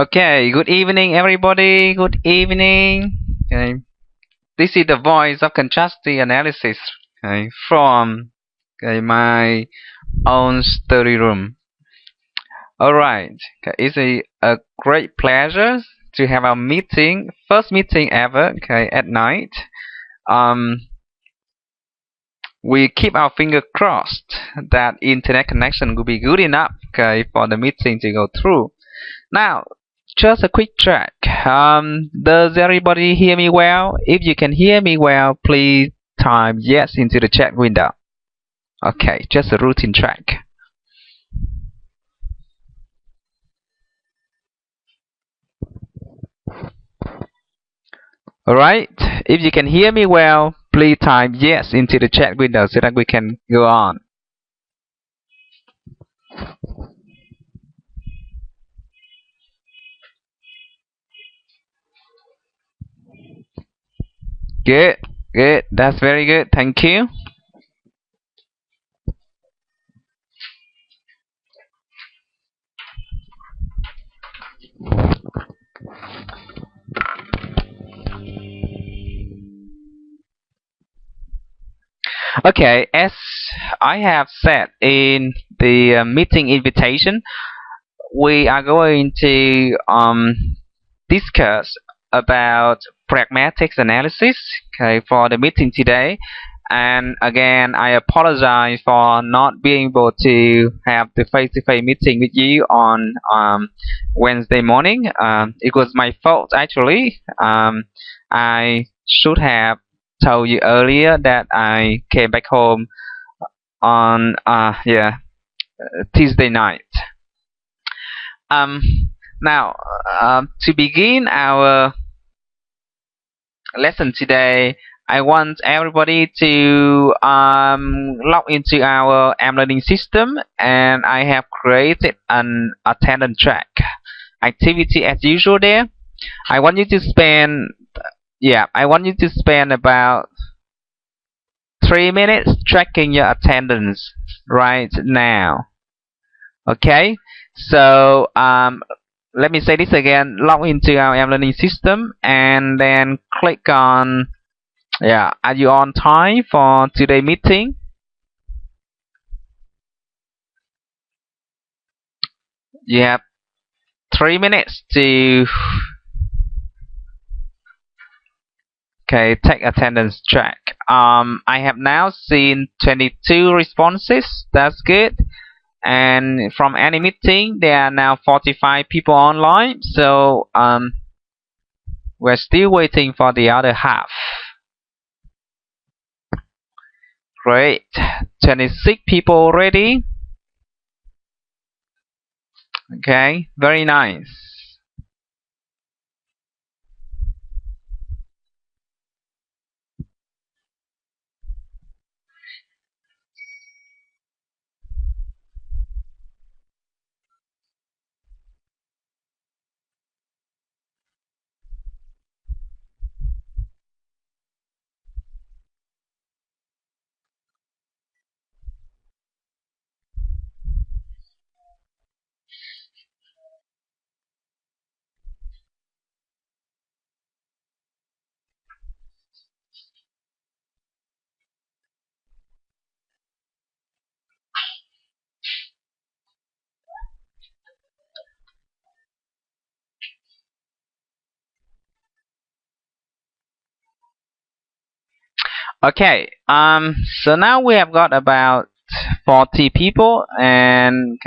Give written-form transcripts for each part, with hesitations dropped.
Okay, good evening, everybody. Good evening. Okay, this is the voice of contrasting analysis, okay, from my own study room. All right, okay, it's a great pleasure to have our meeting, first meeting ever, okay, at night. Um, we keep our finger crossed that internet connection will be good enough, okay, for the meeting to go through. Now, just a quick check. Does everybody hear me well? If you can hear me well, please type yes into the chat window. Okay, just a routine check. Alright, if you can hear me well, please type yes into the chat window so that we can go on. Good, good, that's very good, thank you. Okay, as I have said in the meeting invitation, we are going to discuss about pragmatics analysis, okay, for the meeting today. And again, I apologize for not being able to have the face-to-face meeting with you on Wednesday morning. It was my fault actually. I should have told you earlier that I came back home on Tuesday night. Um, Now, to begin our lesson today, I want everybody to log into our learning system, and I have created an attendance track activity as usual there. I want you to spend, I want you to spend about 3 minutes tracking your attendance right now. Okay, so let me say this again. Log into our learning system and then click on, are you on time for today's meeting? You have 3 minutes to take attendance track. I have now seen 22 responses. That's good. And from any meeting, there are now 45 people online. So we're still waiting for the other half. Great. 26 people already. Okay, very nice. Okay, so now we have got about 40 people, and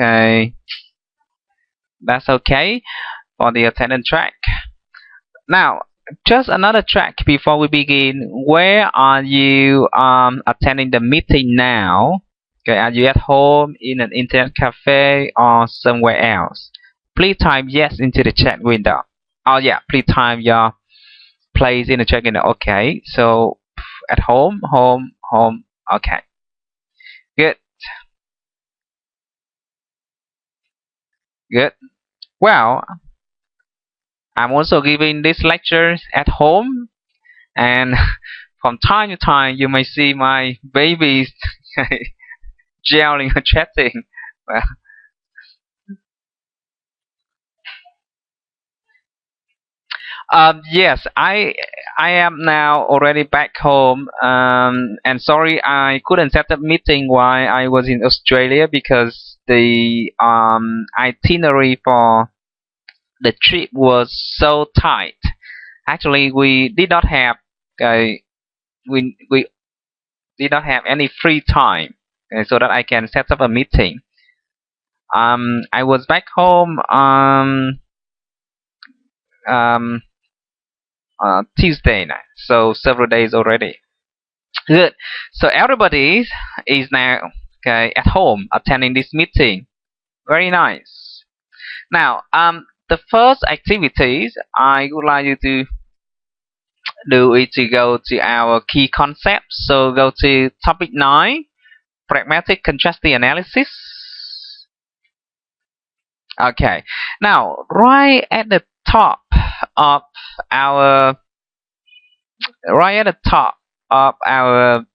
that's okay for the attendance track. Now, just another track before we begin. Where are you attending the meeting now? Okay, are you at home, in an internet cafe, or somewhere else? Please type yes into the chat window. Oh yeah, please type your place in the chat window. Okay, so at home, home. Okay, good, good. Well, I'm also giving this lecture at home, and from time to time you may see my babies yelling or chatting. Well, Yes, I am now already back home. And sorry I couldn't set up meeting while I was in Australia because the itinerary for the trip was so tight. Actually, uh, we did not have any free time, so that I can set up a meeting. I was back home um Tuesday night, so several days already. Good. So everybody is now okay at home attending this meeting. Very nice. Now, the first activities I would like you to do is to go to our key concepts. So go to topic 9, pragmatic contrasting analysis. Okay. Now, right at the top of our right at the top of our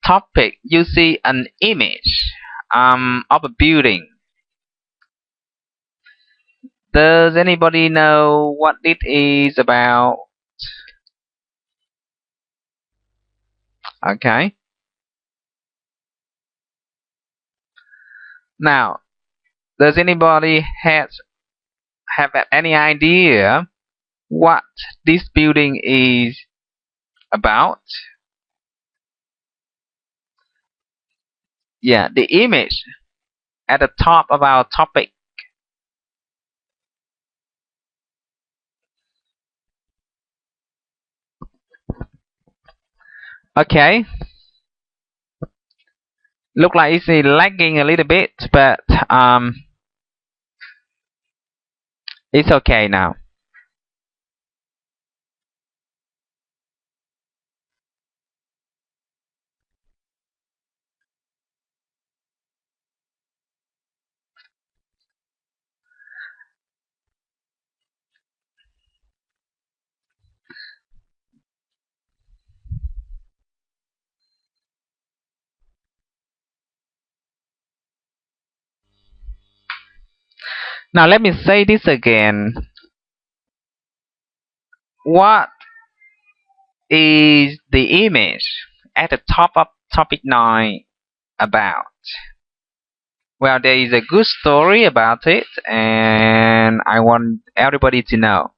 topic, you see an image of a building. Does anybody know what it is about? Okay. Now, does anybody have any idea what this building is about? Yeah, the image at the top of our topic. Okay. Look like it's lagging a little bit, but it's okay now. Now let me say this again. What is the image at the top of topic 9 about? Well, there is a good story about it, and I want everybody to know.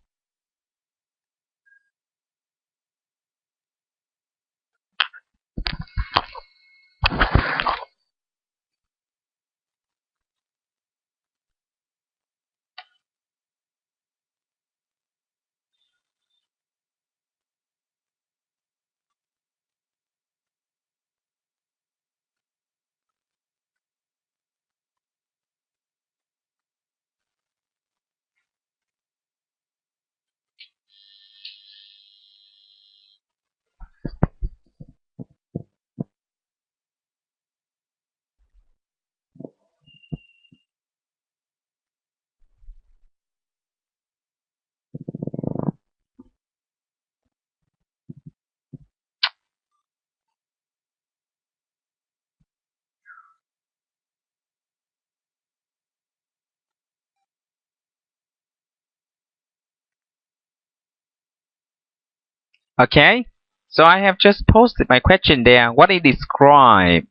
Okay? So I have just posted my question there. What is described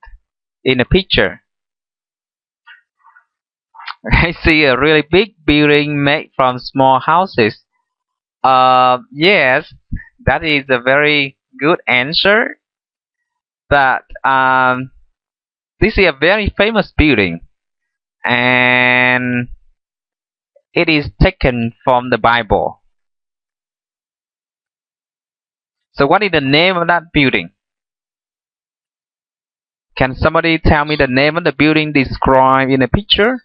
in the picture? I see a really big building made from small houses. Yes, that is a very good answer. But this is a very famous building, and it is taken from the Bible. So what is the name of that building? Can somebody tell me the name of the building described in the picture?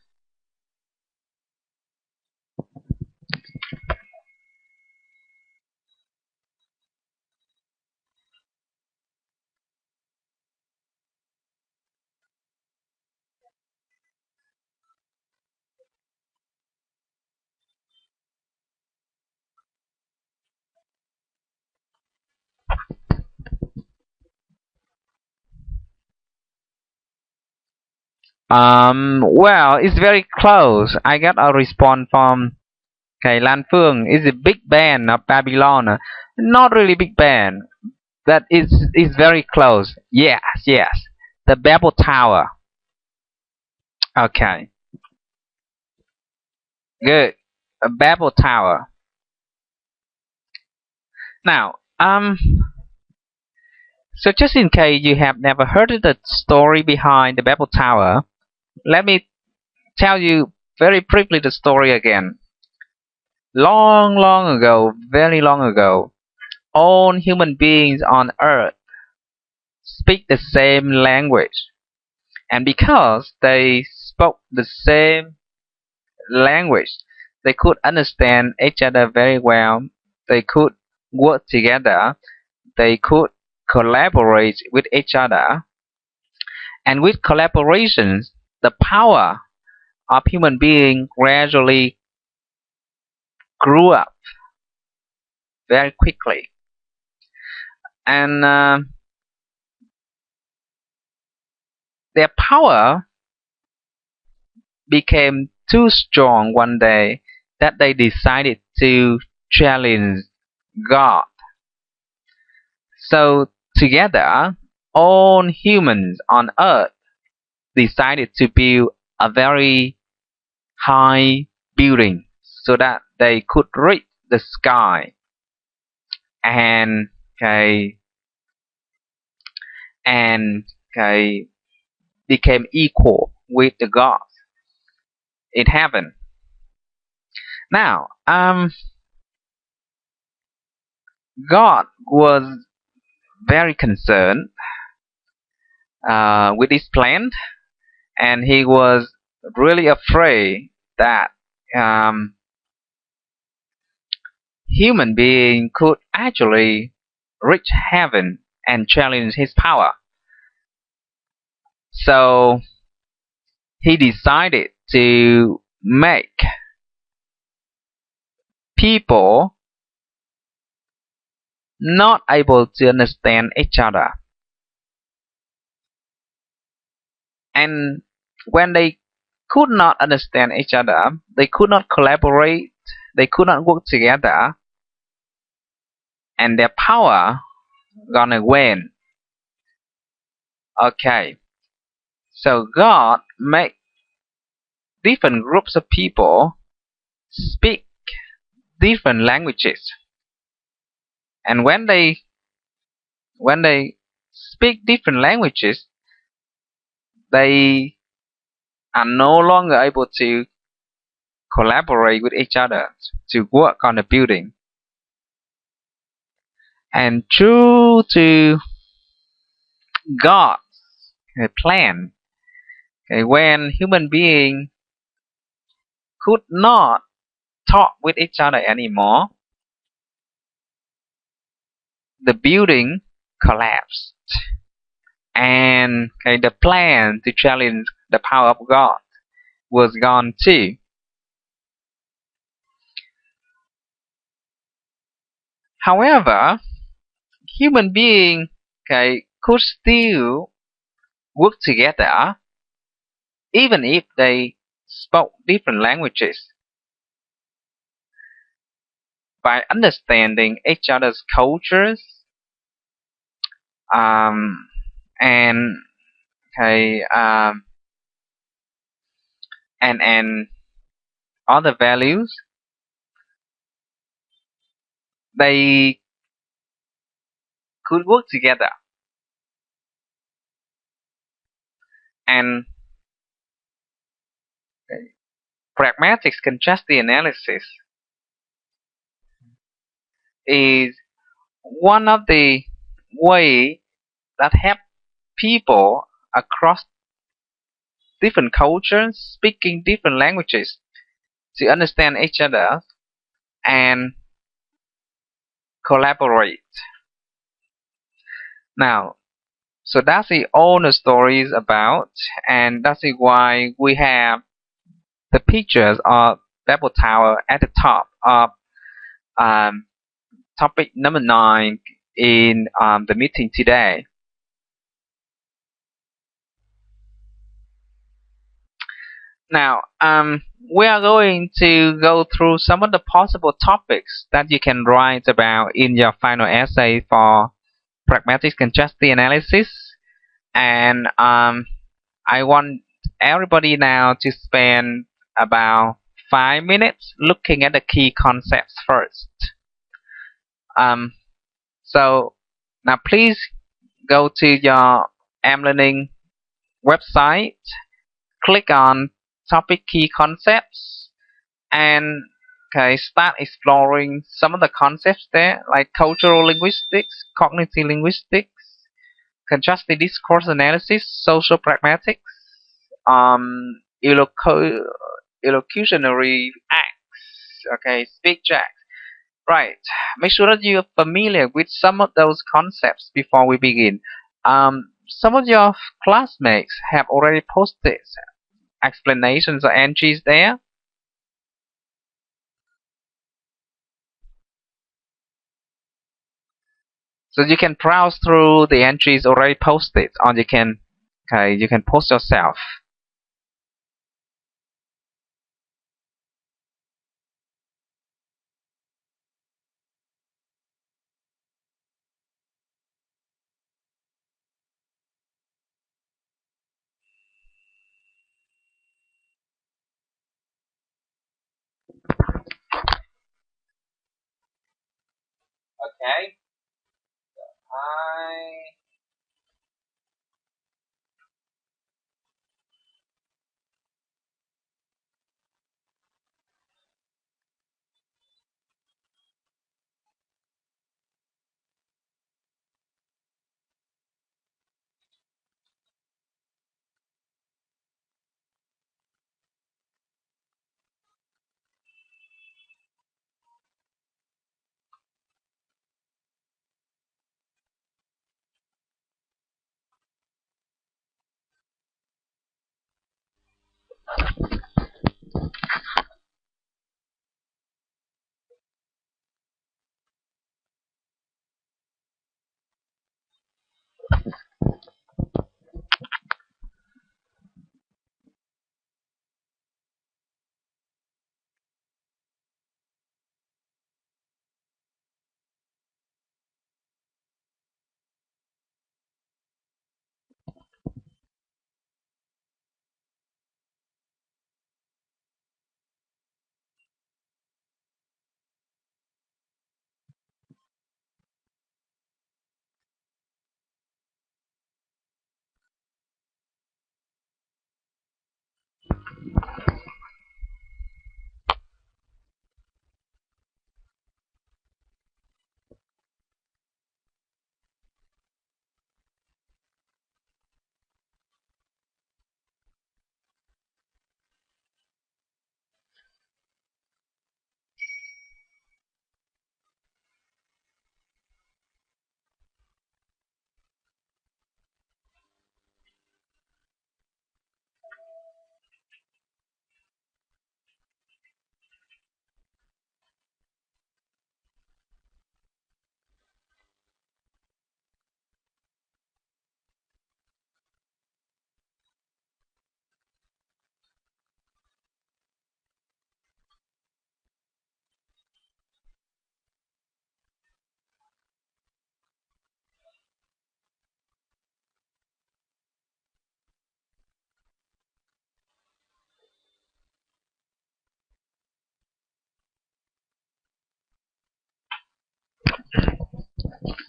Well, it's very close. I got a response from Okay, Lan Phương is a big band of Babylon. Not really big band. That is very close. Yes, yes. The Babel Tower. Okay, good. A Babel Tower. Now, so just in case you have never heard of the story behind the Babel Tower, let me tell you very briefly the story again. Long, long ago, very long ago, all human beings on earth speak the same language. And because they spoke the same language, they could understand each other very well. They could work together. They could collaborate with each other. And with collaborations, the power of human being gradually grew up very quickly. And their power became too strong one day that they decided to challenge God. So together, all humans on earth decided to build a very high building so that they could reach the sky and okay, and okay, became equal with the gods in heaven. Now, God was very concerned with this plan, and he was really afraid that um, human being could actually reach heaven and challenge his power. So he decided to make people not able to understand each other. And when they could not understand each other, they could not collaborate, they could not work together, and their power gonna wane. Okay, so God made different groups of people speak different languages, and when they speak different languages, they are no longer able to collaborate with each other to work on the building. And true to God's plan, okay, when human beings could not talk with each other anymore, the building collapsed. And okay, the plan to challenge the power of God was gone too. However, human beings okay, could still work together even if they spoke different languages by understanding each other's cultures um, and okay, and other values. They could work together. And pragmatics contrastive analysis is one of the way that help people across different cultures speaking different languages to understand each other and collaborate. Now, so that's the all the story is about, and that's why we have the pictures of Babel Tower at the top of um, topic number 9 in the meeting today. Now, we are going to go through some of the possible topics that you can write about in your final essay for pragmatic conjunctive analysis. And I want everybody now to spend about 5 minutes looking at the key concepts first. Um, so now please go to your mLearning website, click on topic key concepts, and okay, start exploring some of the concepts there, like cultural linguistics, cognitive linguistics, conjunctive discourse analysis, social pragmatics, um, elocutionary acts, okay, speech acts. Right. Make sure that you're familiar with some of those concepts before we begin. Some of your classmates have already posted explanations or entries there. So you can browse through the entries already posted, or you can post yourself. Okay. I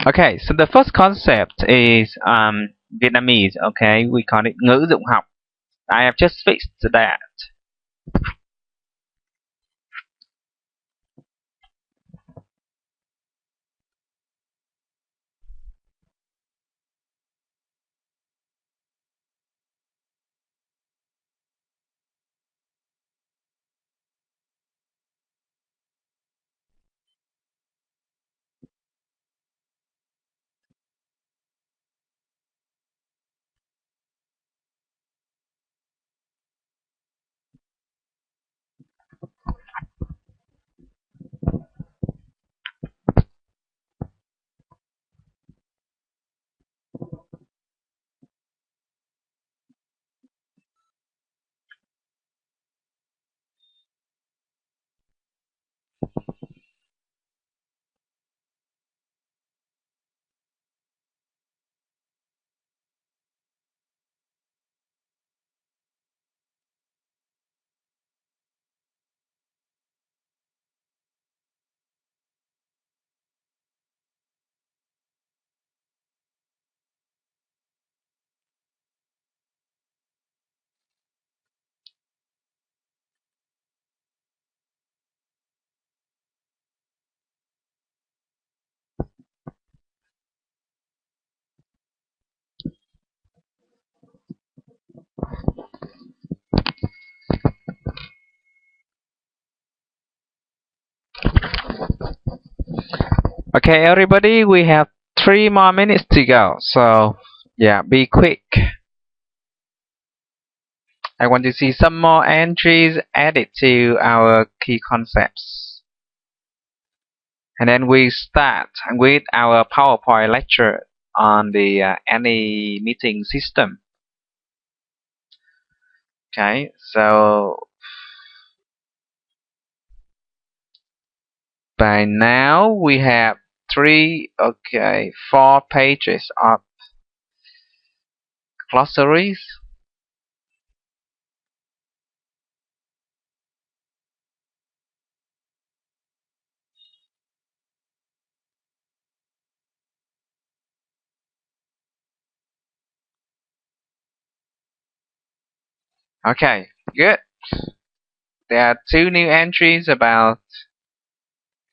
Okay, so the first concept is Vietnamese. Okay, we call it ngữ dụng học. I have just fixed that. Okay, everybody, we have 3 more minutes to go. So, yeah, be quick. I want to see some more entries added to our key concepts. And then we start with our PowerPoint lecture on the any meeting system. Okay, so by now we have 4 pages of glossaries. Okay, good. There are 2 new entries about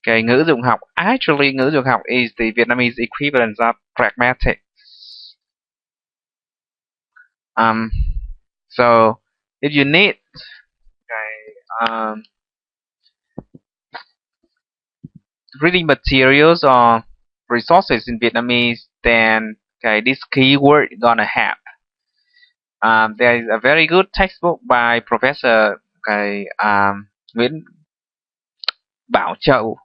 ngữ dụng học. Actually, ngữ dụng học is the Vietnamese equivalent of pragmatics. Um, so if you need reading materials or resources in Vietnamese, then this keyword gonna help. There is a very good textbook by Professor Nguyễn Bảo Châu.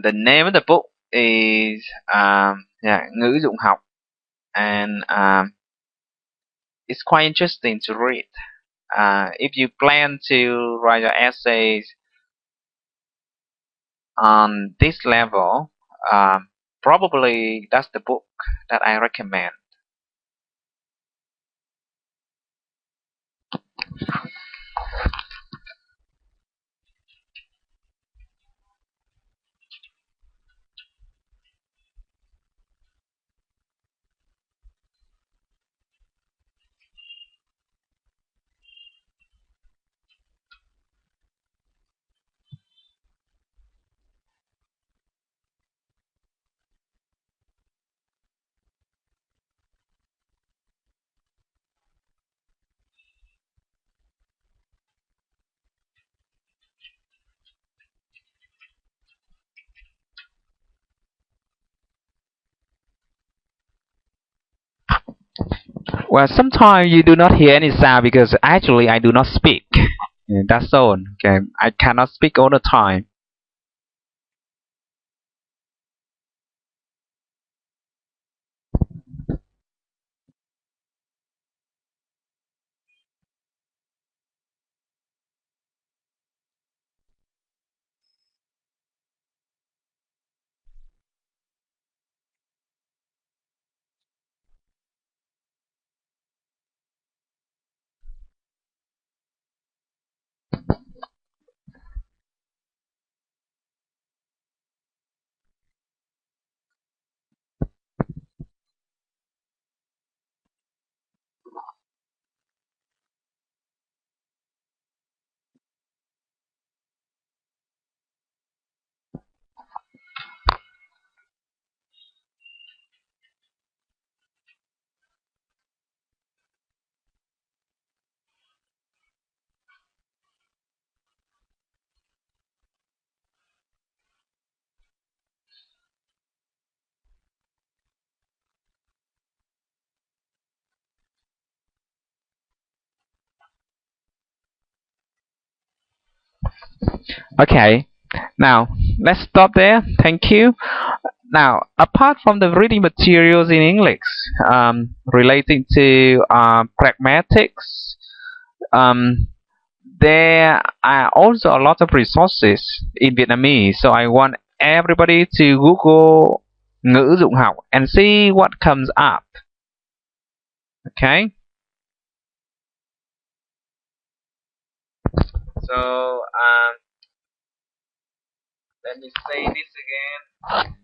The name of the book is ngữ dụng học, and it's quite interesting to read. If you plan to write your essays on this level, probably that's the book that I recommend. Well, sometimes you do not hear any sound because actually I do not speak. Yeah, that's all. Okay, I cannot speak all the time. Okay, now let's stop there. Thank you. Now, apart from the reading materials in English relating to pragmatics, um, there are also a lot of resources in Vietnamese. So I want everybody to Google ngữ dụng học and see what comes up. Okay. So let me say this again.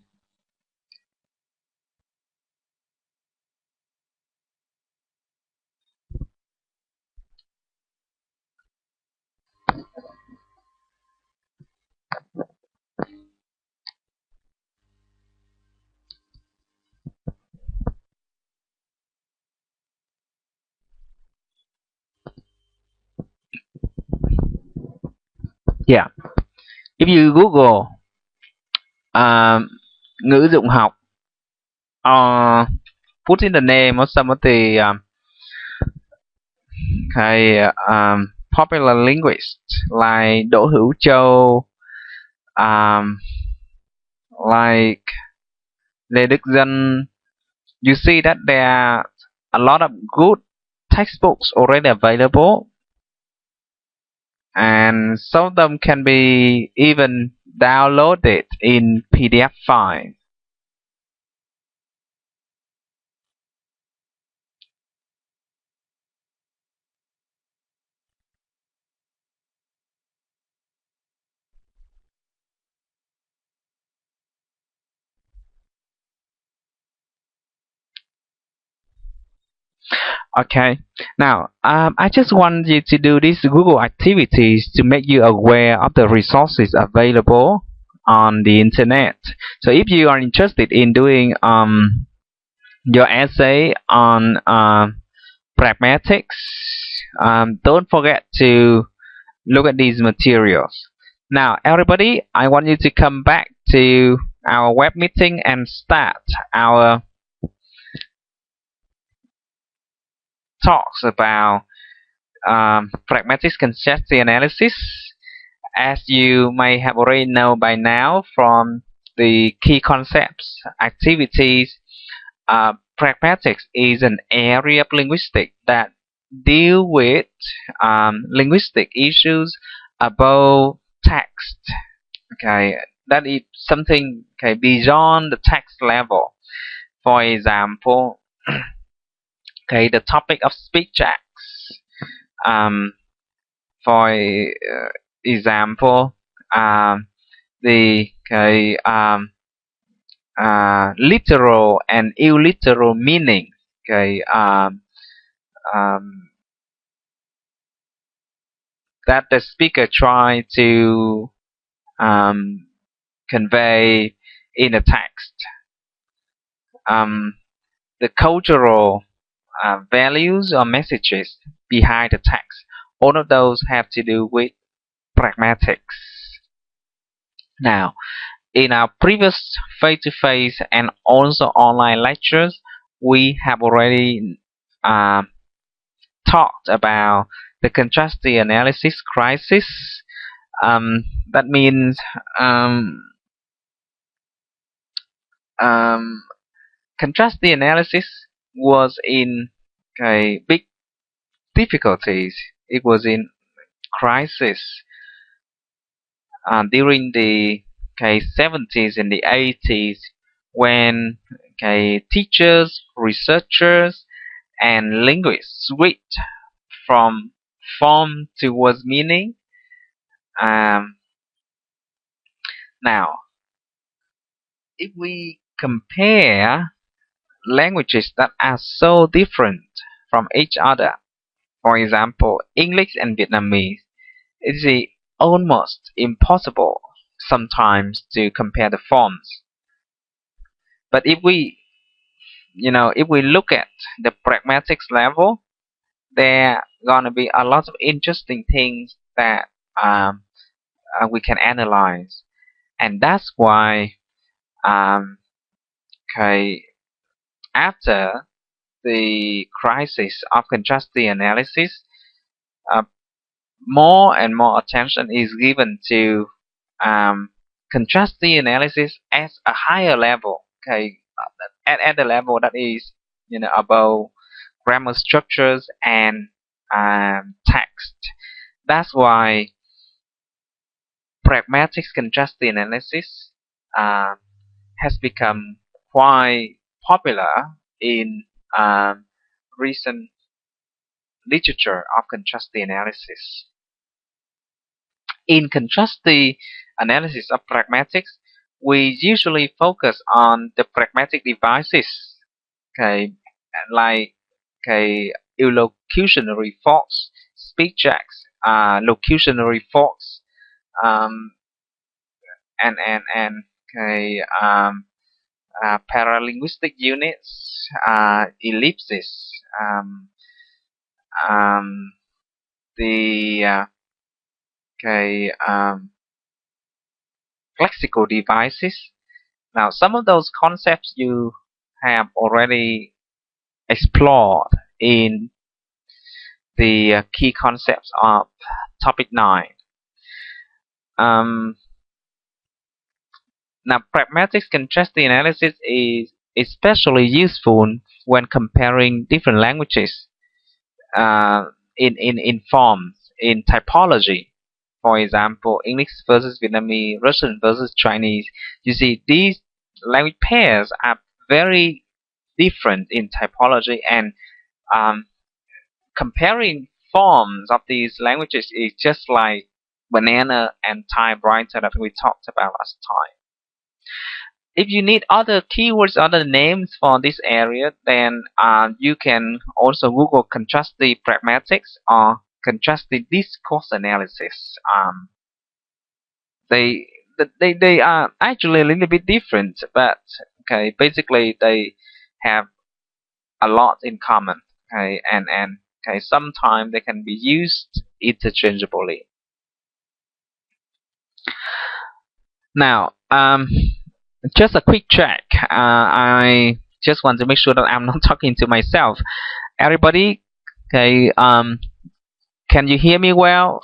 Yeah, if you Google ngữ dụng học, put in the name of some of the popular linguists like Đỗ Hữu Châu, um, like Lê Đức Dân, you see that there are a lot of good textbooks already available, and some of them can be even downloaded in PDF file. Okay, now I just want you to do these Google activities to make you aware of the resources available on the internet. So if you are interested in doing your essay on pragmatics, don't forget to look at these materials. Now, everybody, I want you to come back to our web meeting and start our talks about pragmatic congestion analysis. As you may have already know by now from the key concepts, activities, pragmatics is an area of linguistics that deal with linguistic issues about text. Okay, that is something beyond the text level. For example, the topic of speech acts. Um, for example, the literal and illiteral meaning. Um, that the speaker try to convey in the text. The cultural values or messages behind the text. All of those have to do with pragmatics. Now, in our previous face-to-face and also online lectures, we have already talked about the contrastive analysis crisis. That means contrastive analysis was in big difficulties. It was in crisis during the 70s and the 80s, when teachers, researchers, and linguists switched from form towards meaning. Now, if we compare languages that are so different from each other, for example, English and Vietnamese, it is almost impossible sometimes to compare the forms. But if we look at the pragmatics level, there are gonna be a lot of interesting things that we can analyze, and that's why after the crisis of contrastive analysis, more and more attention is given to contrastive analysis at a higher level. At the level that is above grammar structures and text. That's why pragmatic contrastive analysis has become quite popular in recent literature of contrastive analysis. In contrastive analysis of pragmatics, we usually focus on the pragmatic devices, like illocutionary faults, speech checks, locutionary faults, and paralinguistic units, ellipses, the okay, lexical devices. Now, some of those concepts you have already explored in the key concepts of topic 9. Um, Now, pragmatic contrasting analysis is especially useful when comparing different languages uh, in forms, in typology. For example, English versus Vietnamese, Russian versus Chinese. You see, these language pairs are very different in typology, and um, comparing forms of these languages is just like banana and typewriter that we talked about last time. If you need other keywords, other names for this area, then you can also Google contrastive pragmatics or contrastive discourse analysis. They they are actually a little bit different, but okay, basically they have a lot in common. Okay, and okay, sometimes they can be used interchangeably. Now, just a quick check. I just want to make sure that I'm not talking to myself. Everybody, okay, can you hear me well?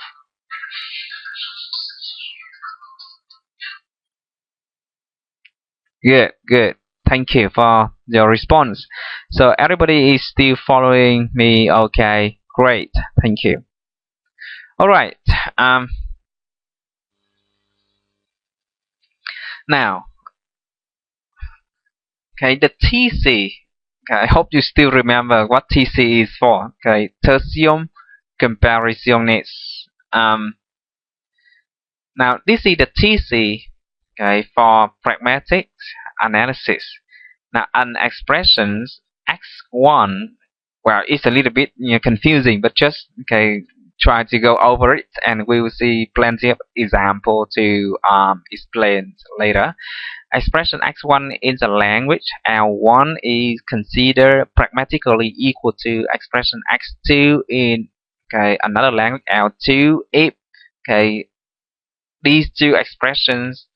Good, good. Thank you for your response. So everybody is still following me. Okay, great. Thank you. All right. Um, Now, okay, the TC. Okay, I hope you still remember what TC is for. Okay, tertium comparationes. Um, Now, this is the TC, okay, for pragmatic analysis. Now, an expressions x1, well, it's a little bit confusing, but just okay, try to go over it, and we will see plenty of example to explain later. Expression x1 in the language, L1 is considered pragmatically equal to expression x2 in okay another language, L2, if okay these two expressions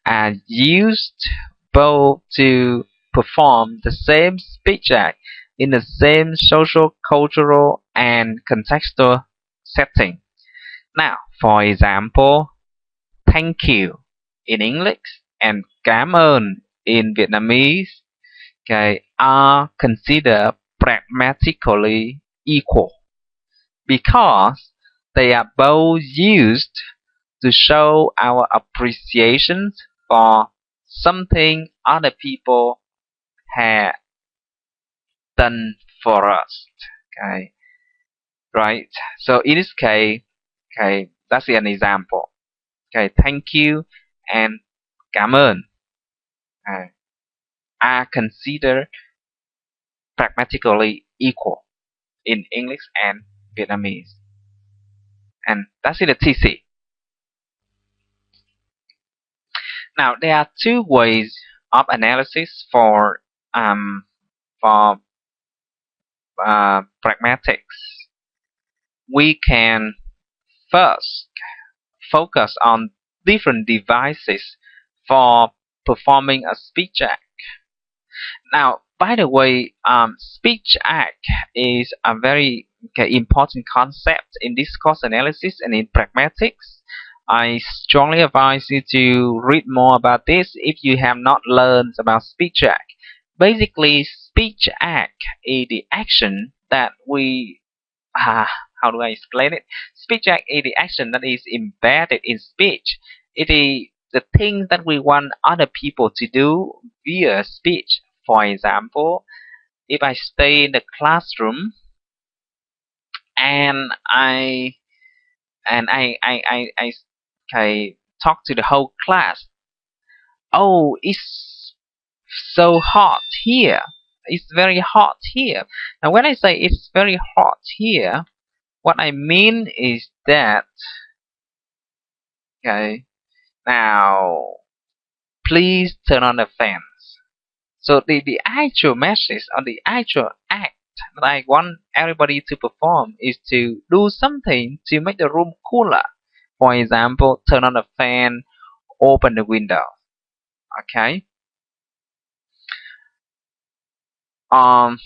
are used both to perform the same speech act in the same social, cultural, and contextual setting. Now, for example, thank you in English and cảm ơn in Vietnamese okay, are considered pragmatically equal because they are both used to show our appreciation for something other people have done for us. Okay, right. So in this case, okay, that's an example. Okay, thank you and cảm ơn are considered pragmatically equal in English and Vietnamese, and that's in the TC. Now there are two ways of analysis for pragmatics. We can first focus on different devices for performing a speech act. Now, by the way, speech act is a very important concept in discourse analysis and in pragmatics. I strongly advise you to read more about this if you have not learned about speech act. Basically, speech act is the action that we how do I explain it? Speech act is the action that is embedded in speech. It is the thing that we want other people to do via speech. For example, if I stay in the classroom and I talk to the whole class. Oh, it's so hot here. It's very hot here. Now, when I say it's very hot here, what I mean is that okay. Now, please turn on the fans. So the actual message or the actual act that I want everybody to perform is to do something to make the room cooler. For example, turn on the fan, open the window. Okay. Um,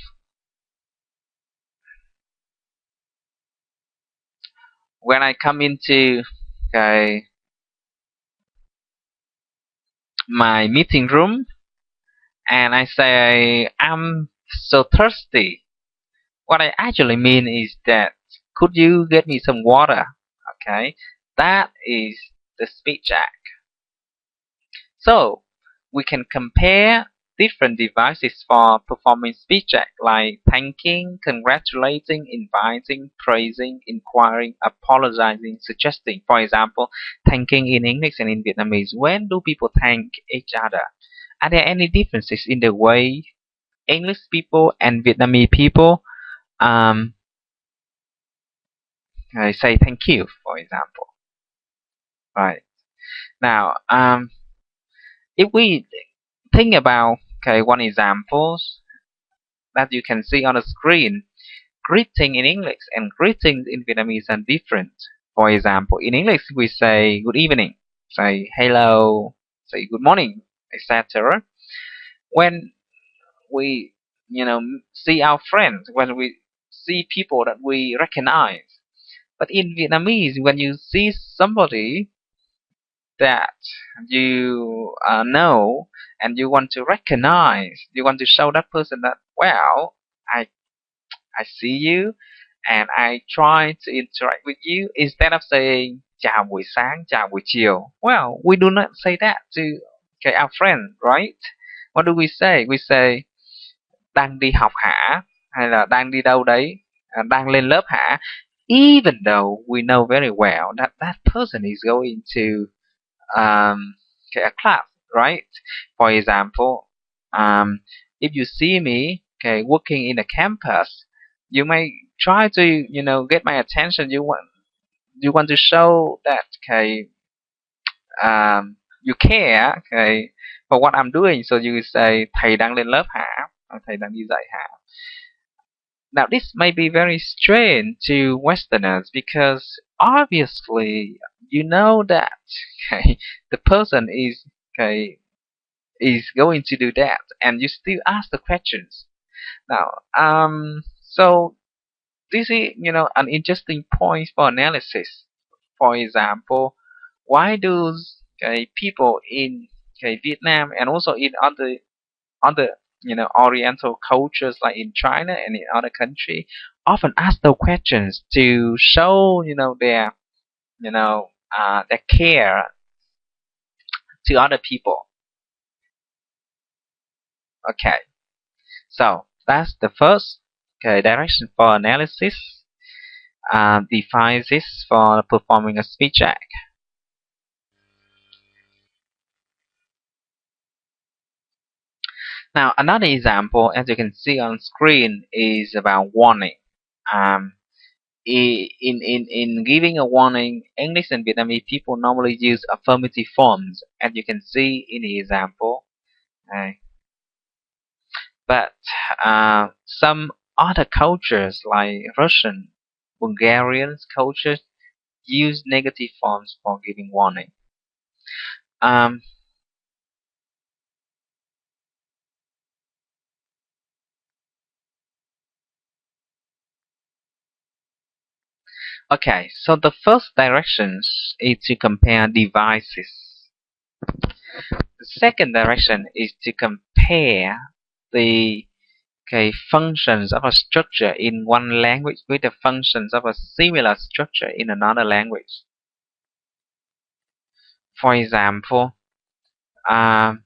when I come into okay my meeting room and I say I'm so thirsty, what I actually mean is that could you get me some water? Okay, that is the speech act. So we can compare different devices for performing speech act like thanking, congratulating, inviting, praising, inquiring, apologizing, suggesting. For example, thanking in English and in Vietnamese. When do people thank each other? Are there any differences in the way English people and Vietnamese people um, say thank you, for example? Right. Now, if we think about one example that you can see on the screen, greeting in English and greetings in Vietnamese are different. For example, in English we say good evening, say hello, say good morning, etc. When we see our friends, when we see people that we recognize. But in Vietnamese, when you see somebody that you know and you want to recognize, you want to show that person that, well, I see you and I try to interact with you instead of saying chào buổi sáng, chào buổi chiều. Well, we do not say that to our friend, right? What do we say? We say đang đi học hả? Hay là đang đi đâu đấy? Đang lên lớp hả? Even though we know very well that that person is going to a class, right? For example, if you see me working in a campus, you may try to get my attention. You want to show that you care for what I'm doing. So you say thầy đang lên lớp hả? Or thầy đang đi dạy hả? Now this may be very strange to Westerners because obviously you know that the person is going to do that, and you still ask the questions. Now, so this is an interesting point for analysis. For example, why do people in Vietnam and also in other Oriental cultures like in China and in other countries often ask those questions to show their care to other people. Okay, so that's the first direction for analysis. Devices for performing a speech act. Now, another example, as you can see on screen, is about warning. Um, in giving a warning, English and Vietnamese people normally use affirmative forms, as you can see in the example. Uh, but some other cultures, like Russian, Bulgarian cultures, use negative forms for giving warning. Um, okay, so the first directions is to compare devices. The second direction is to compare the functions of a structure in one language with the functions of a similar structure in another language. For example, um,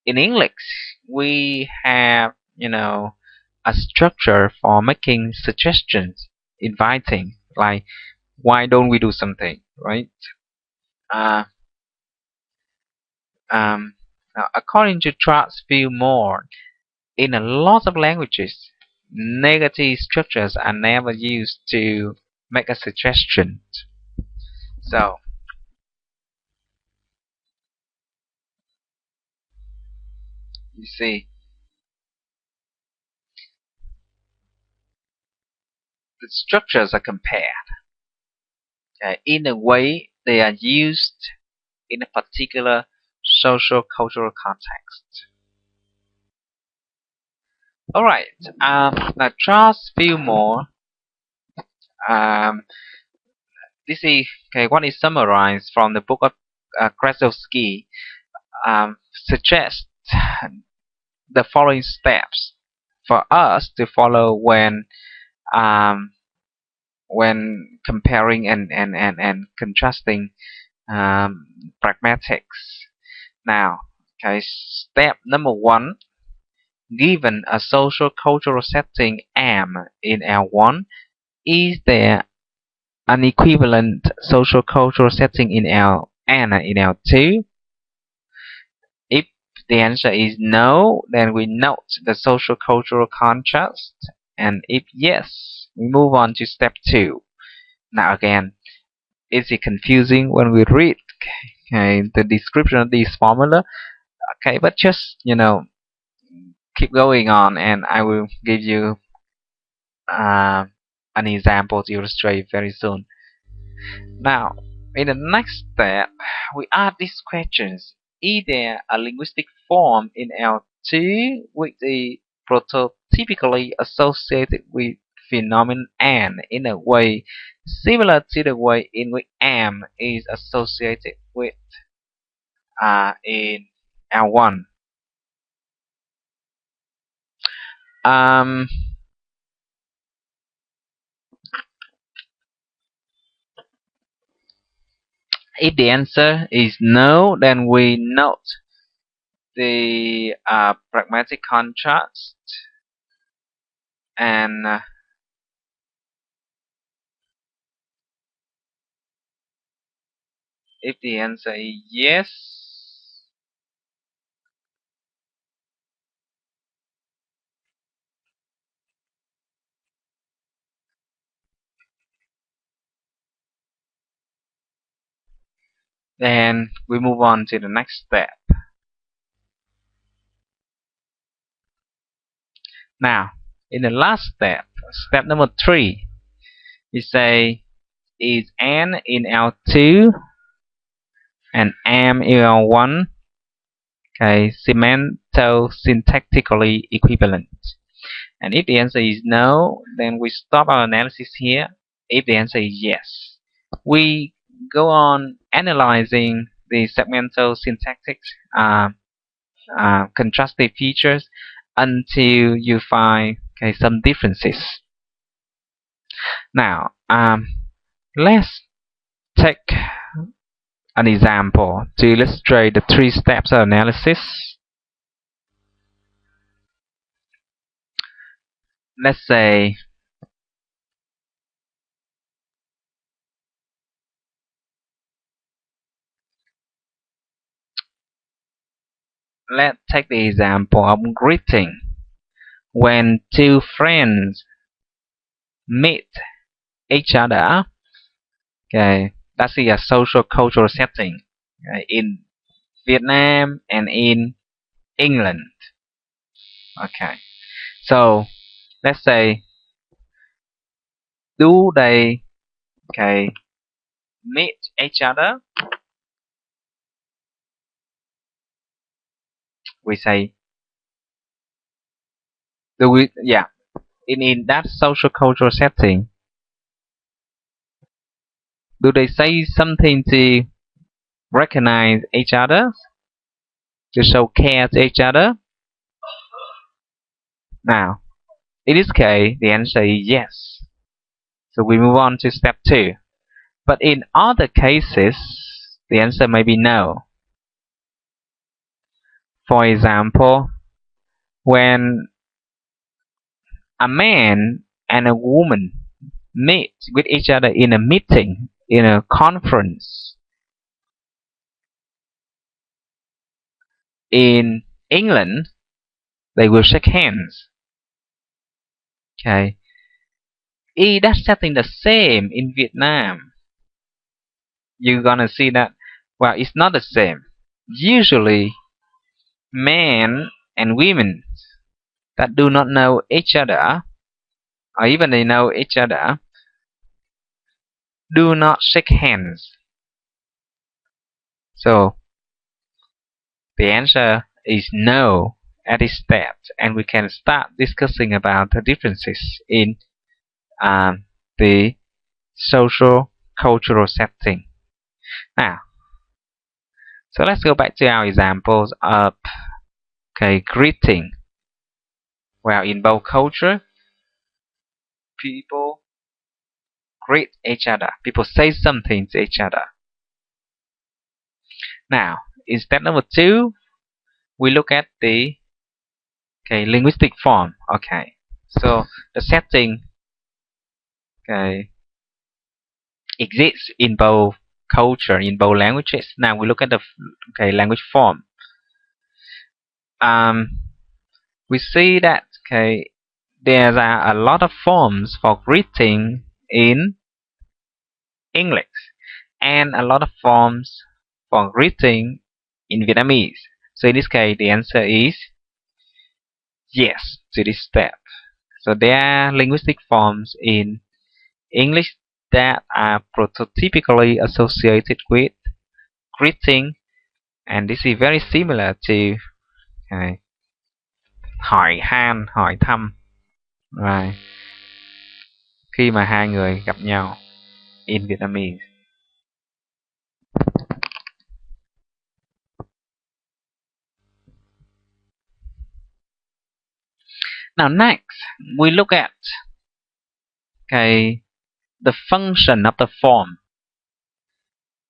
in English, we have, a structure for making suggestions, inviting, like, why don't we do something, right? Uh, now, according to Charles Fillmore, in a lot of languages, negative structures are never used to make a suggestion. So, you see, the structures are compared. Okay, in a way they are used in a particular social cultural context. All right. Now just few more. Um, this is okay. What is summarized from the book of Krasovsky suggests the following steps for us to follow um, when comparing and contrasting pragmatics. Now, okay, step number one. Given a social cultural setting M in L1, is there an equivalent social cultural setting in N in L2? If the answer is no, then we note the social cultural contrast. And if yes, we move on to step 2. Now again, is it confusing when we read the description of this formula? Okay, but just keep going on, and I will give you uh, an example to illustrate very soon. Now, in the next step, we add these questions. Is there a linguistic form in L2 which is prototypically associated with phenomenon N in a way similar to the way in which M is associated with in L1? Um, if the answer is no, then we note the pragmatic contrast, and if the answer is yes, then we move on to the next step. Now, in the last step, step number 3, we say is N in L2 and M in L1 semantosyntactically equivalent? And if the answer is no, then we stop our analysis here. If the answer is yes, we go on analyzing the segmental syntactic contrastive features until you find some differences. Now, let's take an example to illustrate the 3 steps of analysis. Let's say let's take the example of greeting. When 2 friends meet each other, that's a social cultural setting in Vietnam and in England. Okay, so let's say, do they meet each other? We say, do we? Yeah, in that social cultural setting, do they say something to recognize each other, to show care to each other? Now, in this case, the answer is yes. So we move on to step 2. But in other cases, the answer may be no. For example, when a man and a woman meet with each other in a meeting, in a conference in England, they will shake hands. Is that setting the same in Vietnam? You're gonna see that, well, it's not the same. Usually, men and women that do not know each other, or even they know each other, do not shake hands. So the answer is no at this step, and we can start discussing about the differences in the social cultural setting. Now, so let's go back to our examples of greeting. Well, in both culture, people greet each other. People say something to each other. Now, in step number 2, we look at the linguistic form. Okay, so the setting exists in both culture, in both languages. Now we look at the language form. We see that there are a lot of forms for greeting in English and a lot of forms for greeting in Vietnamese. So in this case, the answer is yes to this step. So there are linguistic forms in English that are prototypically associated with greeting, and this is very similar to hỏi han, hỏi thăm. Right. Khi mà hai người gặp nhau in Vietnamese. Now next, we look at the function of the form.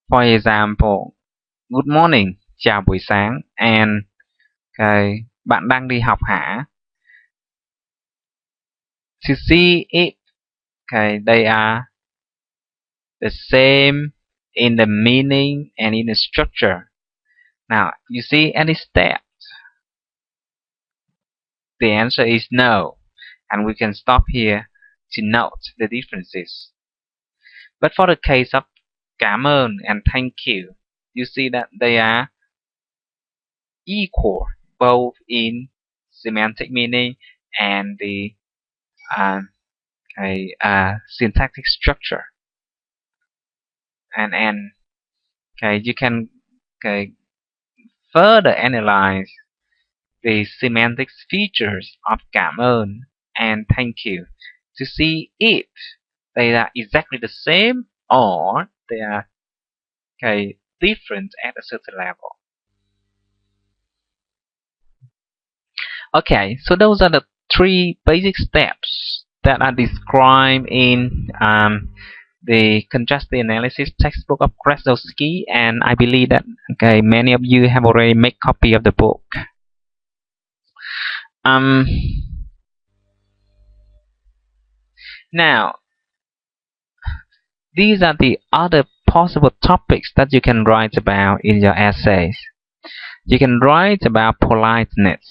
For example, good morning, chào buổi sáng, and bạn đang đi học hả? To see if they are the same in the meaning and in the structure. Now, you see any step? The answer is no, and we can stop here to note the differences. But for the case of cảm ơn and thank you, you see that they are equal both in semantic meaning and the syntactic structure. And you can further analyze the semantic features of cảm ơn and thank you to see if they are exactly the same or they are different at a certain level. Okay, so those are the 3 basic steps that are described in the contrastive analysis textbook of Krasnowski, and I believe that many of you have already made copy of the book. Now, these are the other possible topics that you can write about in your essays. You can write about politeness.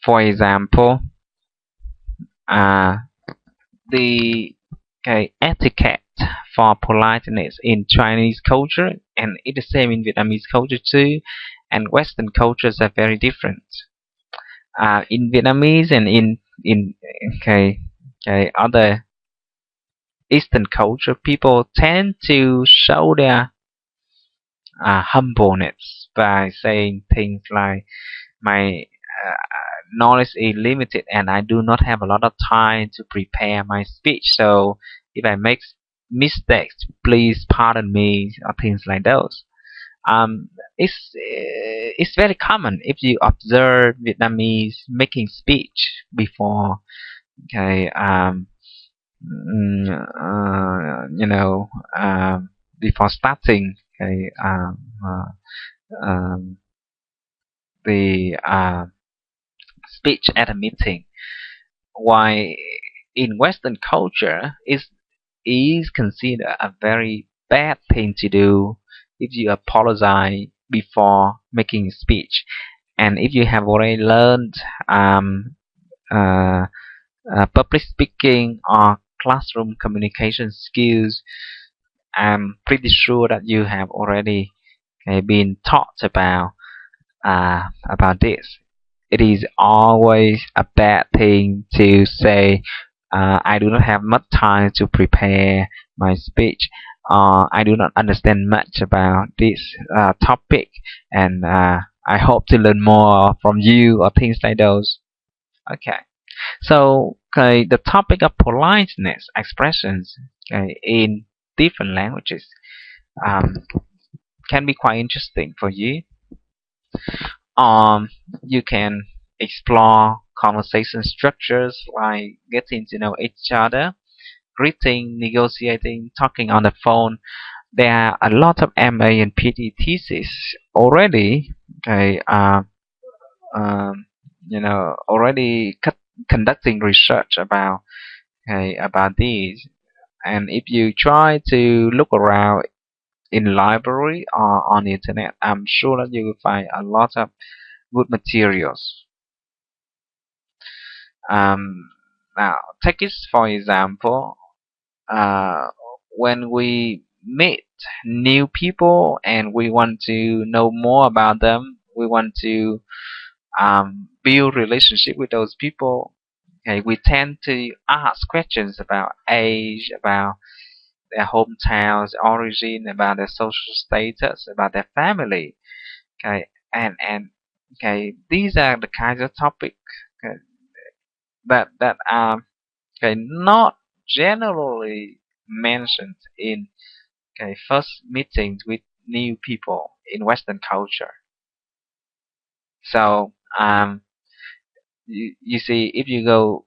For example, the etiquette for politeness in Chinese culture, and it's the same in Vietnamese culture too, and Western cultures are very different. In Vietnamese and in other Eastern culture, people tend to show their humbleness by saying things like, my knowledge is limited and I do not have a lot of time to prepare my speech, so if I make mistakes, please pardon me, or things like those. It's very common if you observe Vietnamese making speech before before starting the speech at a meeting. Why in Western culture is considered a very bad thing to do if you apologize before making a speech, and if you have already learned public speaking or classroom communication skills, I'm pretty sure that you have already been taught about this. It is always a bad thing to say I do not have much time to prepare my speech. I do not understand much about this topic, and I hope to learn more from you or things like those. Okay. So, okay, the topic of politeness expressions, okay, in different languages um, can be quite interesting for you. Um, you can explore conversation structures like getting to know each other, greeting, negotiating, talking on the phone. There are a lot of MA and PhD theses already. Okay, um, already conducting research about about these. And if you try to look around in library or on the internet, I'm sure that you will find a lot of good materials. Um, Now, take it for example, uh, when we meet new people and we want to know more about them, we want to build relationship with those people. Okay, we tend to ask questions about age, about their hometowns, origin, about their social status, about their family. Okay, and okay, these are the kinds of topic, okay, that are, okay, not generally mentioned in, okay, first meetings with new people in Western culture. So you see, if you go,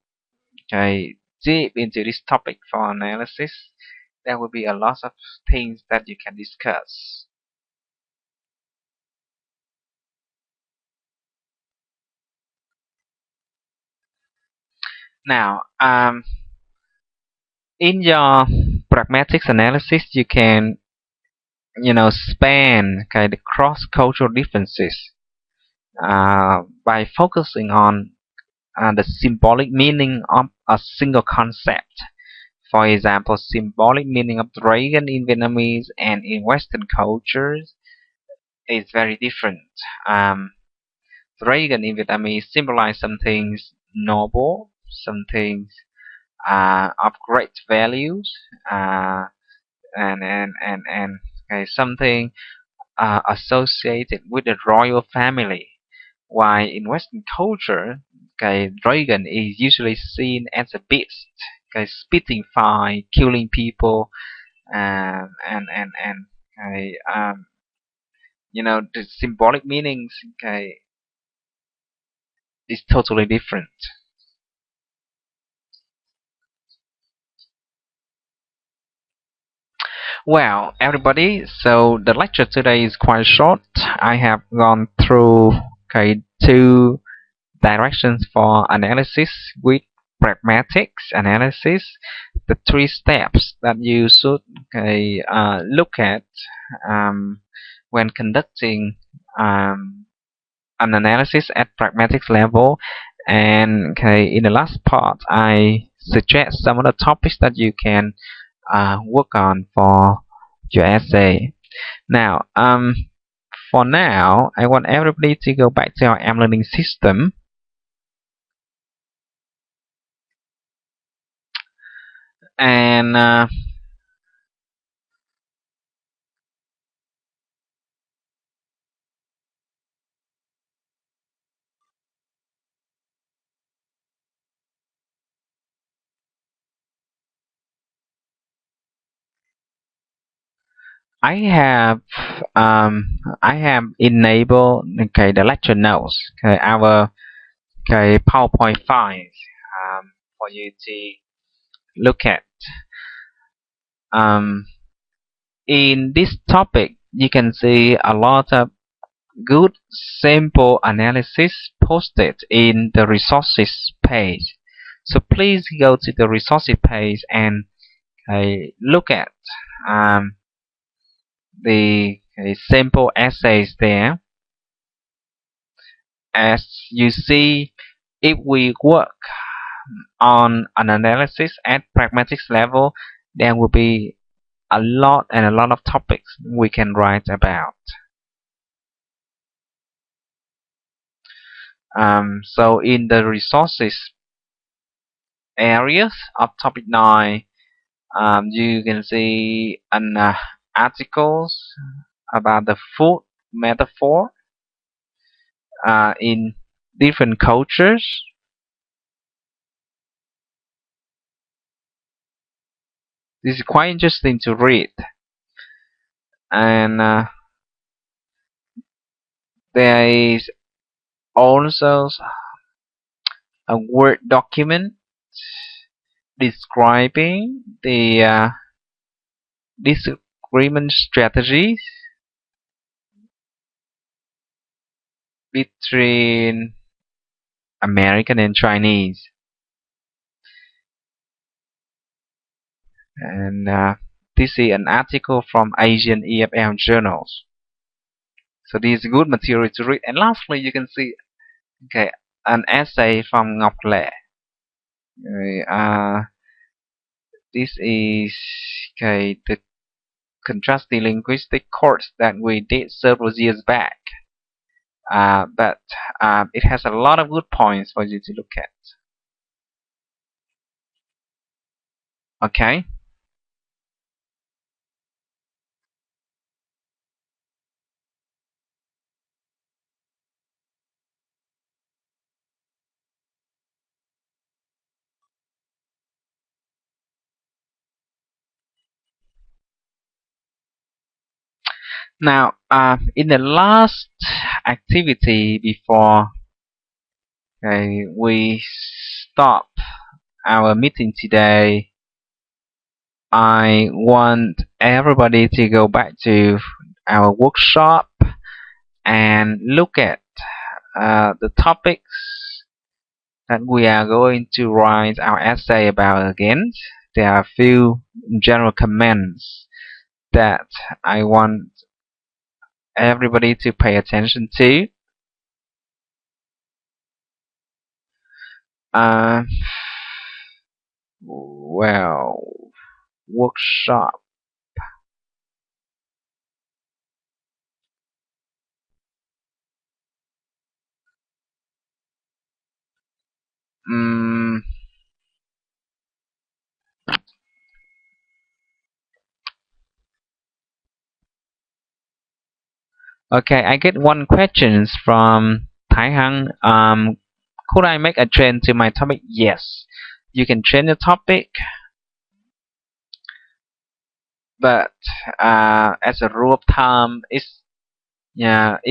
okay, deep into this topic for analysis, there will be a lot of things that you can discuss. Now, in your pragmatics analysis, you can, span, okay, the cross-cultural differences by focusing on the symbolic meaning of a single concept. For example, symbolic meaning of dragon in Vietnamese and in Western cultures is very different. Um, Dragon in Vietnamese symbolize something noble, something of great values, uh, and okay, something associated with the royal family. While in Western culture, okay, dragon is usually seen as a beast, okay, spitting fire, killing people, and okay, the symbolic meanings, okay, is totally different. Well, everybody, so the lecture today is quite short. I have gone through, okay, two directions for analysis with pragmatics analysis, the three steps that you should, okay, look at um, when conducting an analysis at pragmatics level. And okay, in the last part, I suggest some of the topics that you can work on for your essay. Now, for now, I want everybody to go back to our M learning system. And I have enabled, okay, the lecture notes, okay, our, okay, PowerPoint files for you to look at. Um, in this topic, you can see a lot of good simple analysis posted in the resources page. So please go to the resources page and look at um, the simple essays there. As you see, if we work on an analysis at pragmatics level, there will be a lot and a lot of topics we can write about. So in the resources areas of topic 9, you can see an articles about the food metaphor in different cultures. This is quite interesting to read, and there is also a Word document describing the disagreement strategies between American and Chinese, and this is an article from Asian EFL journals. So this is good material to read. And lastly, you can see okay an essay from Ngọc Lệ. Uh, this is okay the contrasting linguistic course that we did several years back. But it has a lot of good points for you to look at. Okay. Now, in the last activity before we stop our meeting today, I want everybody to go back to our workshop and look at the topics that we are going to write our essay about again. There are a few general comments that I want everybody to pay attention to. Well, workshop. Mm, okay, I get one question from Thái Hằng. Could I make a change to my topic? Yes, you can change the topic, but as a rule of thumb, it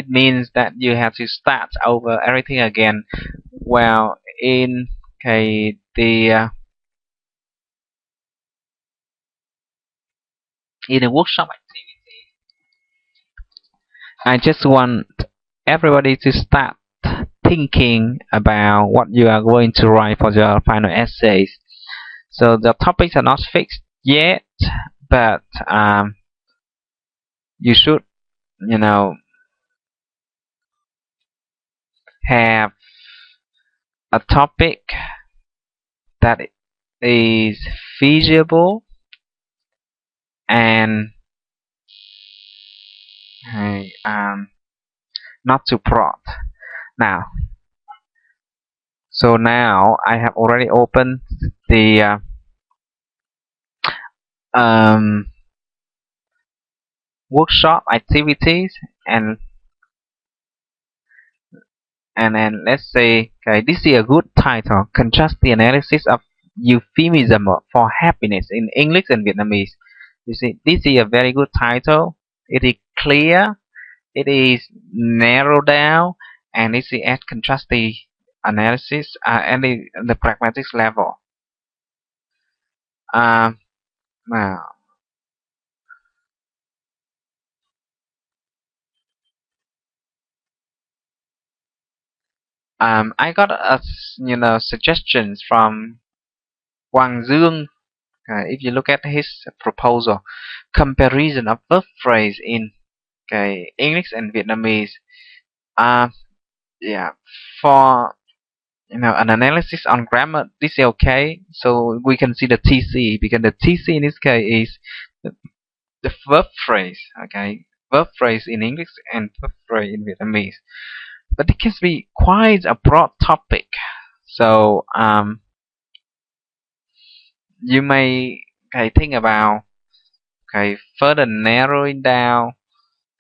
means that you have to start over everything again. Well, in in a workshop activity, I just want everybody to start thinking about what you are going to write for your final essays. So the topics are not fixed yet, but you should, you know, have a topic that is feasible and not too broad. Now, so now I have already opened the workshop activities, and then let's say this is a good title: contrast the analysis of euphemism for happiness in English and Vietnamese. You see, this is a very good title. It is clear, it is narrowed down, and it is at contrast the analysis and the pragmatics level. Now, I got suggestions from Wang Dương. If you look at his proposal, comparison of verb phrase in English and Vietnamese. Yeah, for an analysis on grammar, this is okay. So we can see the TC, because the TC in this case is the verb phrase. Okay, verb phrase in English and verb phrase in Vietnamese. But it can be quite a broad topic. So you may think about further narrowing down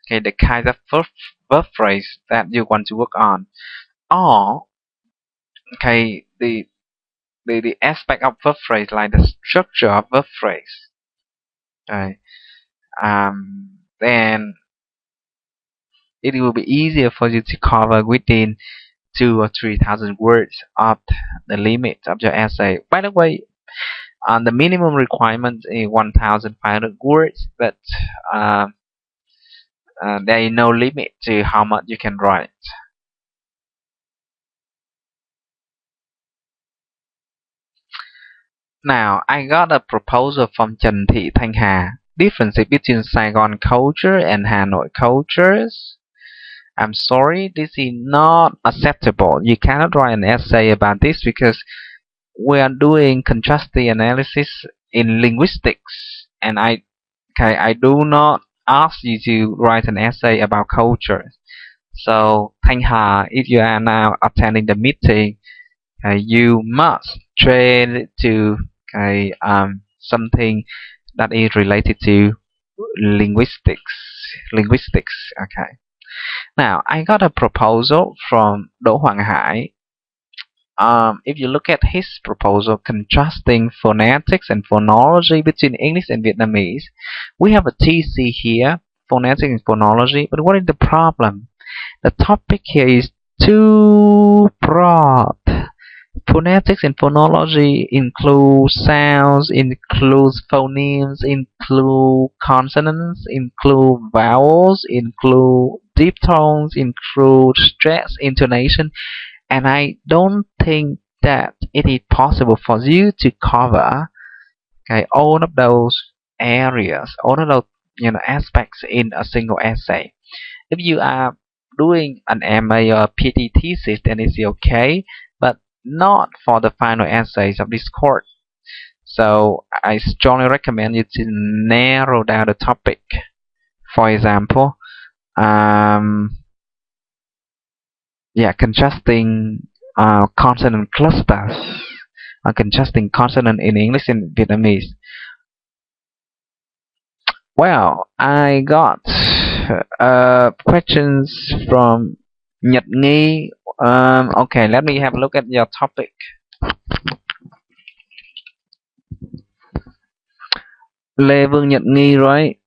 the kind of verb phrase that you want to work on, or the aspect of verb phrase like the structure of verb phrase. Okay. Then it will be easier for you to cover within 2 or 3,000 words of the limit of your essay. By the way, the minimum requirement is 1,500 words, but uh, there is no limit to how much you can write. Now, I got a proposal from Trần Thị Thanh Hà. Differences between Saigon culture and Hanoi cultures. I'm sorry, this is not acceptable. You cannot write an essay about this because we are doing contrasting analysis in linguistics, and I do not ask you to write an essay about culture. So, Thanh Hà, if you are now attending the meeting, you must train to something that is related to linguistics. Linguistics, okay. Now, I got a proposal from Đỗ Hoàng Hải. If you look at his proposal, contrasting phonetics and phonology between English and Vietnamese, we have a TC here, phonetics and phonology, but what is the problem? The topic here is too broad. Phonetics and phonology include sounds, includes phonemes, include consonants, include vowels, include diphthongs, include stress, intonation, and I don't think that it is possible for you to cover all of those areas, all of those aspects in a single essay. If you are doing an MA or a PhD thesis, then it's okay, but not for the final essays of this course. So I strongly recommend you to narrow down the topic. For example, contrasting consonant clusters, contrasting consonant in English and Vietnamese. Well, I got questions from Nhật Nghi. Okay, let me have a look at your topic. Lê Vương Nhật Nghi, right?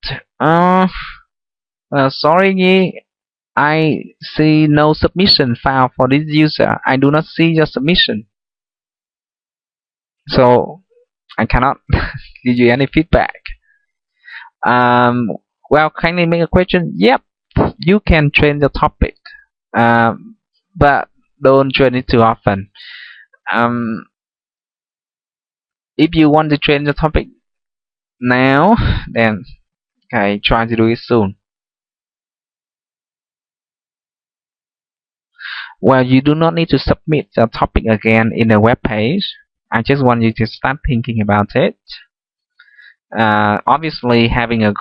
Sorry, Nhi. I see no submission file for this user. I do not see your submission. So, I cannot give you any feedback. Well, kindly make a question. Yep, you can train the topic, but don't train it too often. If you want to train the topic now, then try to do it soon. Well, you do not need to submit the topic again in the web page. I just want you to start thinking about it. Obviously, having a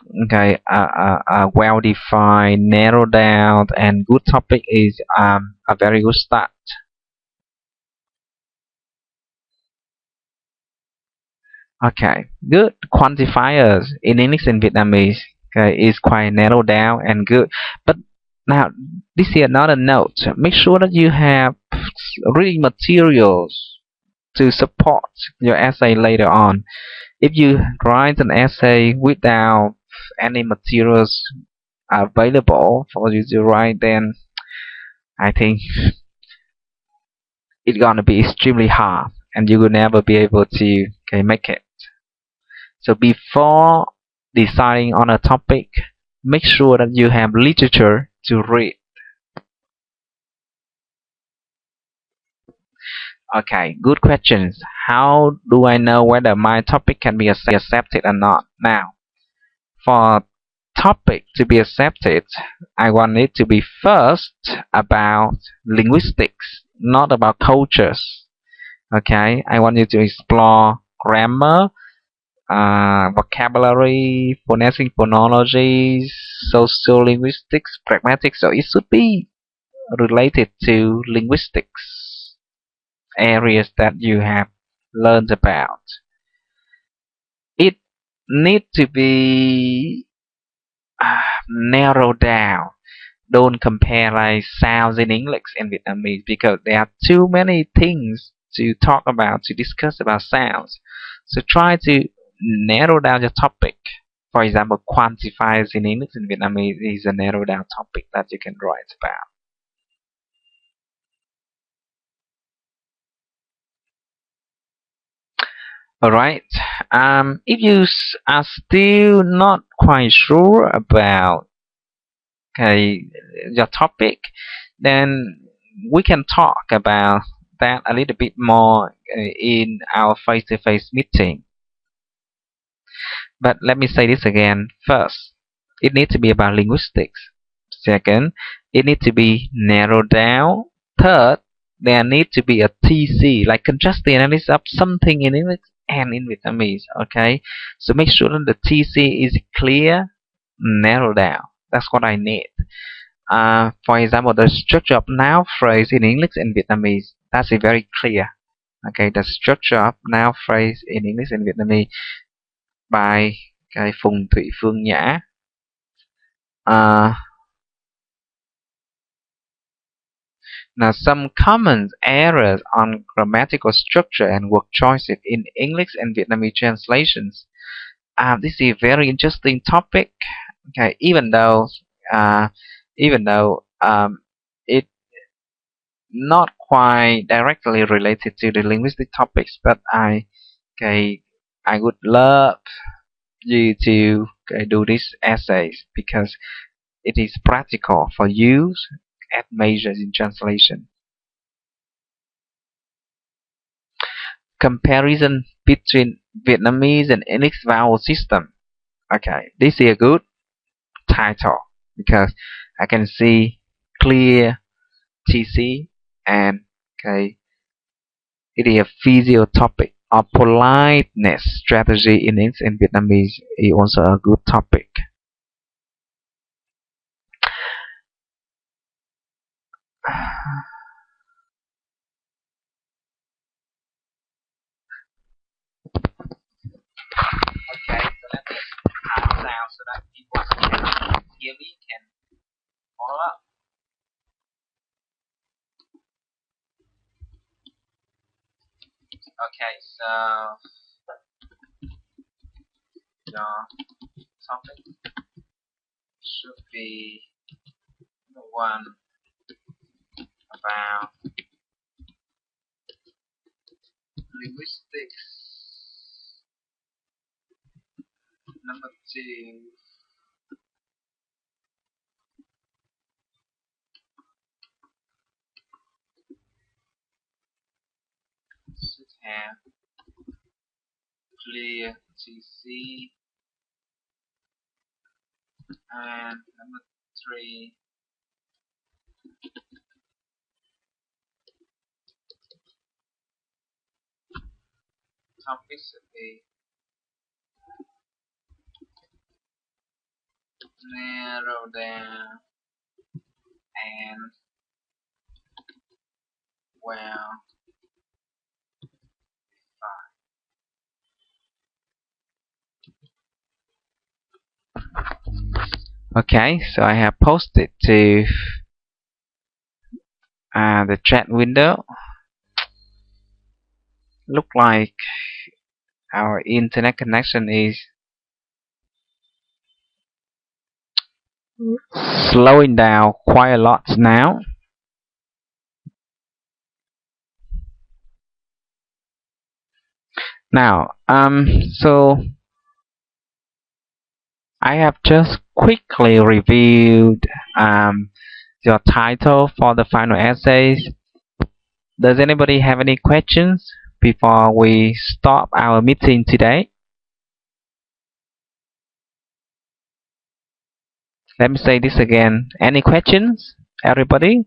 well-defined, narrowed down, and good topic is a very good start. Okay, good. Quantifiers in English and Vietnamese is quite narrowed down and good. But now, this is another note. Make sure that you have reading materials to support your essay later on. If you write an essay without any materials available for you to write, then I think it's gonna be extremely hard and you will never be able to make it. So before deciding on a topic, make sure that you have literature to read. Okay, good questions. How do I know whether my topic can be accepted or not? Now, for topic to be accepted, I want it to be first about linguistics, not about cultures. Okay, I want you to explore grammar, vocabulary, phonetics, phonology, sociolinguistics, pragmatics. So it should be related to linguistics, areas that you have learned about. need to be narrowed down. Don't compare like sounds in English and Vietnamese because there are too many things to talk about, to discuss about sounds. So try to narrow down your topic. For example, quantifiers in English and Vietnamese is a narrow down topic that you can write about. Alright, if you are still not quite sure about okay, your topic, then we can talk about that a little bit more in our face-to-face meeting. But let me say this again. First, it needs to be about linguistics. Second, it needs to be narrowed down. Third, there needs to be a TC, like contrast the analysis of something in English and in Vietnamese. Okay, so make sure that the TC is clear, narrowed down. That's what I need. For example, the structure of noun phrase in English and Vietnamese, that's very clear. Okay, the structure of noun phrase in English and Vietnamese by cái Phùng Thị Phương Nhã. Now, some common errors on grammatical structure and word choices in English and Vietnamese translations. This is a very interesting topic. Okay, uh, even though it not quite directly related to the linguistic topics, but okay, I would love you to do these essays because it is practical for use at measures in translation. Comparison between Vietnamese and English vowel system. Okay, this is a good title because I can see clear TC and okay, it is a physio topic. Or politeness strategy in English and Vietnamese is also a good topic. Okay, so let's calm down so that people can hear me, can follow up. Okay, so your topic should be the one about linguistics. Number 2, should have clear TC, and number 3, topic should be narrow down and well defined. Okay, so I have posted to the chat window. Look like our internet connection is slowing down quite a lot now. Now, so I have just quickly reviewed your title for the final essays. Does anybody have any questions before we stop our meeting today? Let me say this again. Any questions, everybody?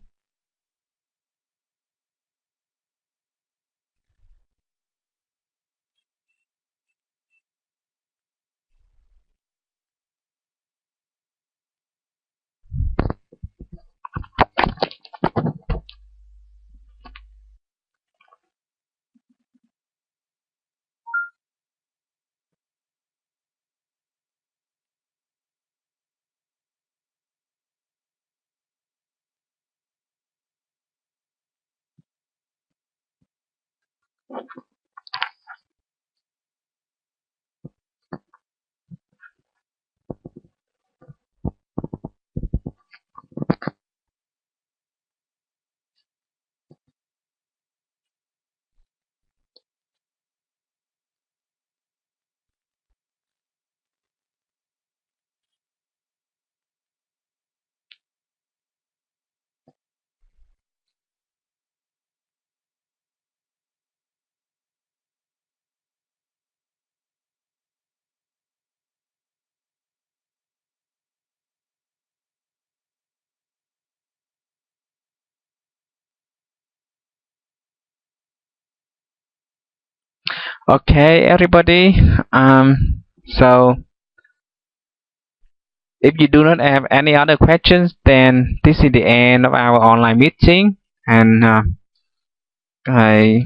Okay, everybody. So if you do not have any other questions, then this is the end of our online meeting. And I,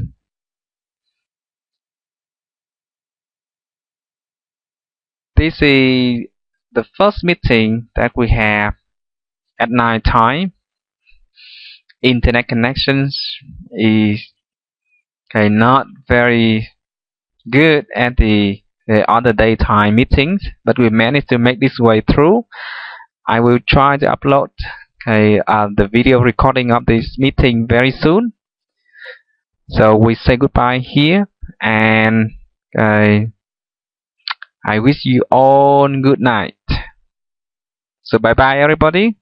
this is the first meeting that we have at night time. Internet connections is not very good at the other daytime meetings, but we managed to make this way through. I will try to upload the video recording of this meeting very soon. So we say goodbye here, and I wish you all good night. So bye bye everybody.